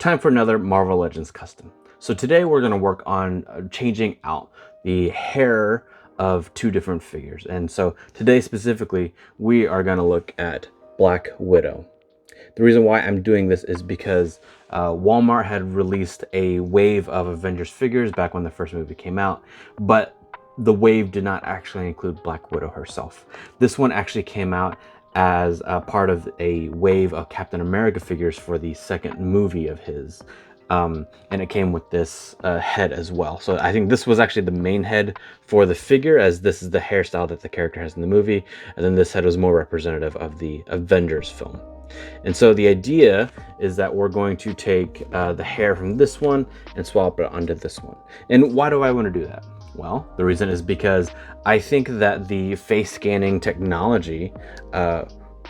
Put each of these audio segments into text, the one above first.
Time for another Marvel Legends custom. So today we're going to work on changing out the hair of two different figures. And so today specifically, we are going to look at Black Widow. The reason why I'm doing this is because Walmart had released a wave of Avengers figures back when the first movie came out, but the wave did not actually include Black Widow herself. This one actually came out as a part of a wave of Captain America figures for the second movie of his. And it came with this head as well. So I think this was actually the main head for the figure, as this is the hairstyle that the character has in the movie. And then this head was more representative of the Avengers film. And so the idea is that we're going to take the hair from this one and swap it onto this one. And why do I want to do that? Well, the reason is because I think that the face scanning technology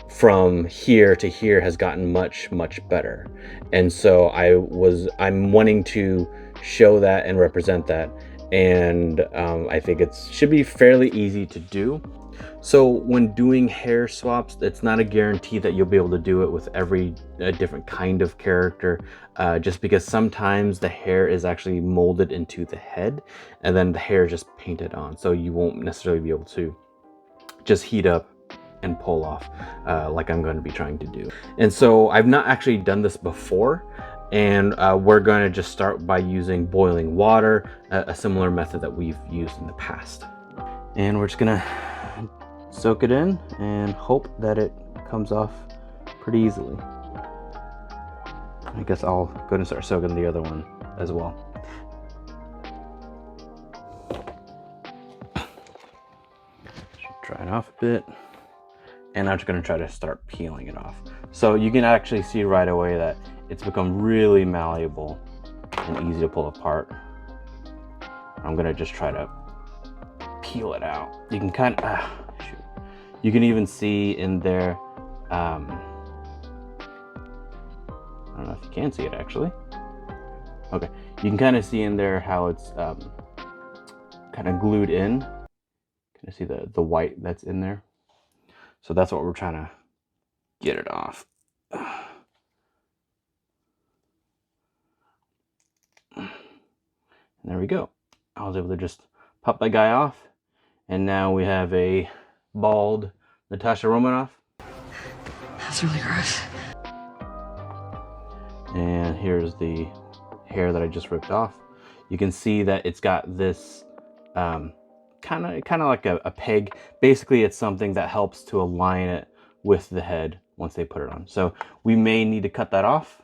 from here to here has gotten much better. And so I'm wanting to show that and represent that. And I think it should be fairly easy to do. So when doing hair swaps, it's not a guarantee that you'll be able to do it with every different kind of character, just because sometimes the hair is actually molded into the head and then the hair is just painted on. So you won't necessarily be able to just heat up and pull off like I'm going to be trying to do. And so I've not actually done this before. And we're going to just start by using boiling water, a similar method that we've used in the past. And we're just going to soak it in and hope that it comes off pretty easily. I guess I'll go ahead and start soaking the other one as well. Should dry it off a bit. And I'm just going to try to start peeling it off. So you can actually see right away that it's become really malleable and easy to pull apart. I'm going to just try to peel it out. You can kind of, you can even see in there, I don't know if you can see it actually. Okay, you can kind of see in there how it's kind of glued in. Kind of see the white that's in there. So that's what we're trying to get it off. And there we go. I was able to just pop that guy off. And now we have a bald Natasha Romanoff. That's really gross. And here's the hair that I just ripped off. You can see that it's got this kind of like a peg. Basically, it's something that helps to align it with the head once they put it on. So we may need to cut that off,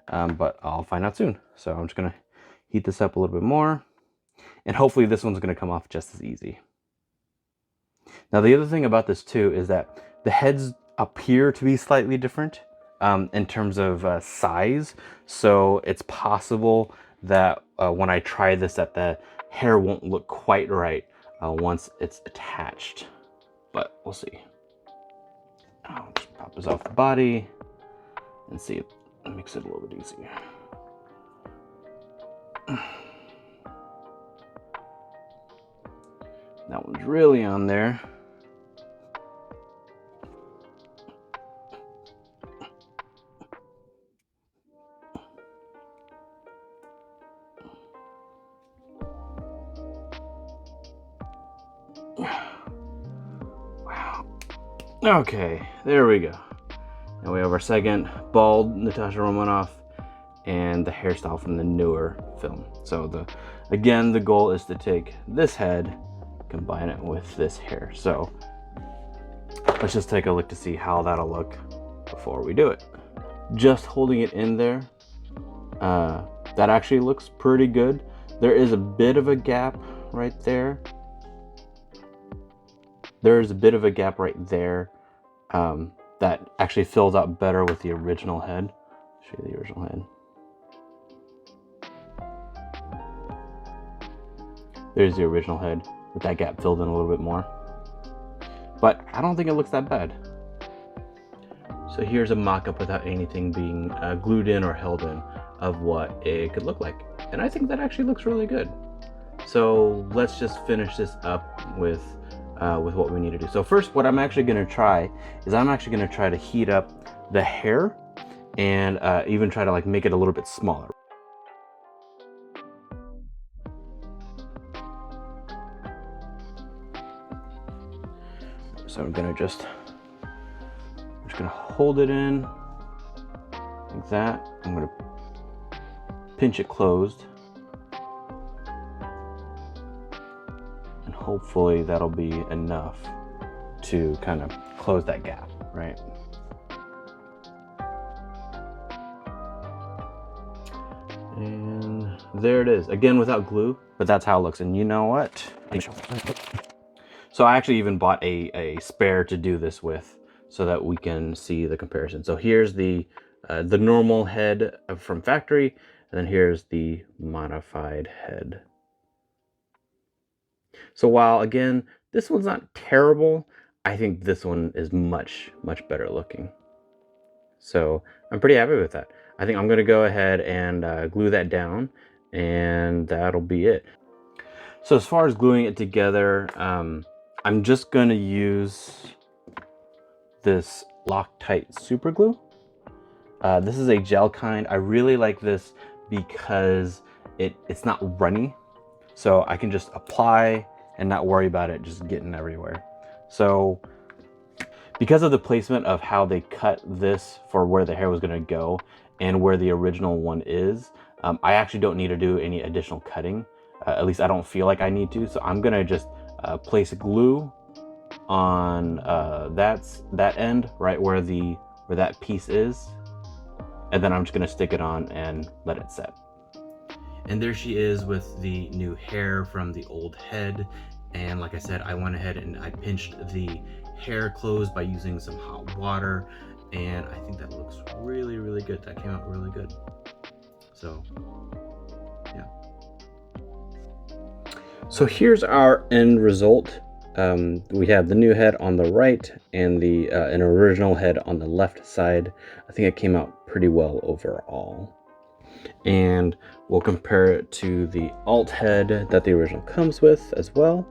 but I'll find out soon. So I'm just gonna heat this up a little bit more, and hopefully this one's gonna come off just as easy. Now the other thing about this too is that the heads appear to be slightly different in terms of size. So it's possible that when I try this that the hair won't look quite right once it's attached, but we'll see. I'll just pop this off the body and see if it makes it a little bit easier. That one's really on there. Wow. Okay, there we go. And we have our second bald Natasha Romanoff and the hairstyle from the newer film. So again, the goal is to take this head, combine it with this hair. So let's just take a look to see how that'll look before we do it. Just holding it in there, that actually looks pretty good. There is a bit of a gap right there. There is a bit of a gap right there that actually fills out better with the original head. Show you the original head. There's the original head with that gap filled in a little bit more. But I don't think it looks that bad. So here's a mock-up without anything being glued in or held in of what it could look like. And I think that actually looks really good. So let's just finish this up with what we need to do. So first, what I'm actually going to try is I'm actually going to try to heat up the hair and even try to like make it a little bit smaller. So I'm just gonna hold it in like that. I'm gonna pinch it closed, and hopefully that'll be enough to kind of close that gap, right? And there it is, again without glue, but that's how it looks. And you know what? So I actually even bought a spare to do this with, so that we can see the comparison. So here's the normal head from factory, and then here's the modified head. So while again, this one's not terrible, I think this one is much better looking. So I'm pretty happy with that. I think I'm gonna go ahead and glue that down, and that'll be it. So as far as gluing it together, I'm just gonna use this Loctite super glue. This is a gel kind. I really like this because it's not runny, so I can just apply and not worry about it just getting everywhere. So because of the placement of how they cut this for where the hair was going to go and where the original one is, I actually don't need to do any additional cutting. At least I don't feel like I need to. So I'm going to just place glue on that end, right where that piece is, and then I'm just going to stick it on and let it set. And there she is with the new hair from the old head. And like I said, I went ahead and I pinched the hair closed by using some hot water, and I think that looks really good. That came out really good. So yeah. So here's our end result. We have the new head on the right and the an original head on the left side. I think it came out pretty well overall. And we'll compare it to the alt head that the original comes with as well.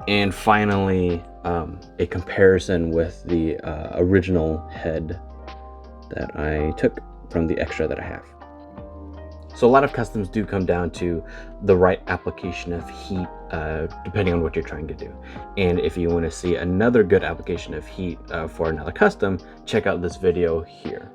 And finally, a comparison with the original head that I took from the extra that I have. So a lot of customs do come down to the right application of heat, depending on what you're trying to do. And if you want to see another good application of heat for another custom, check out this video here.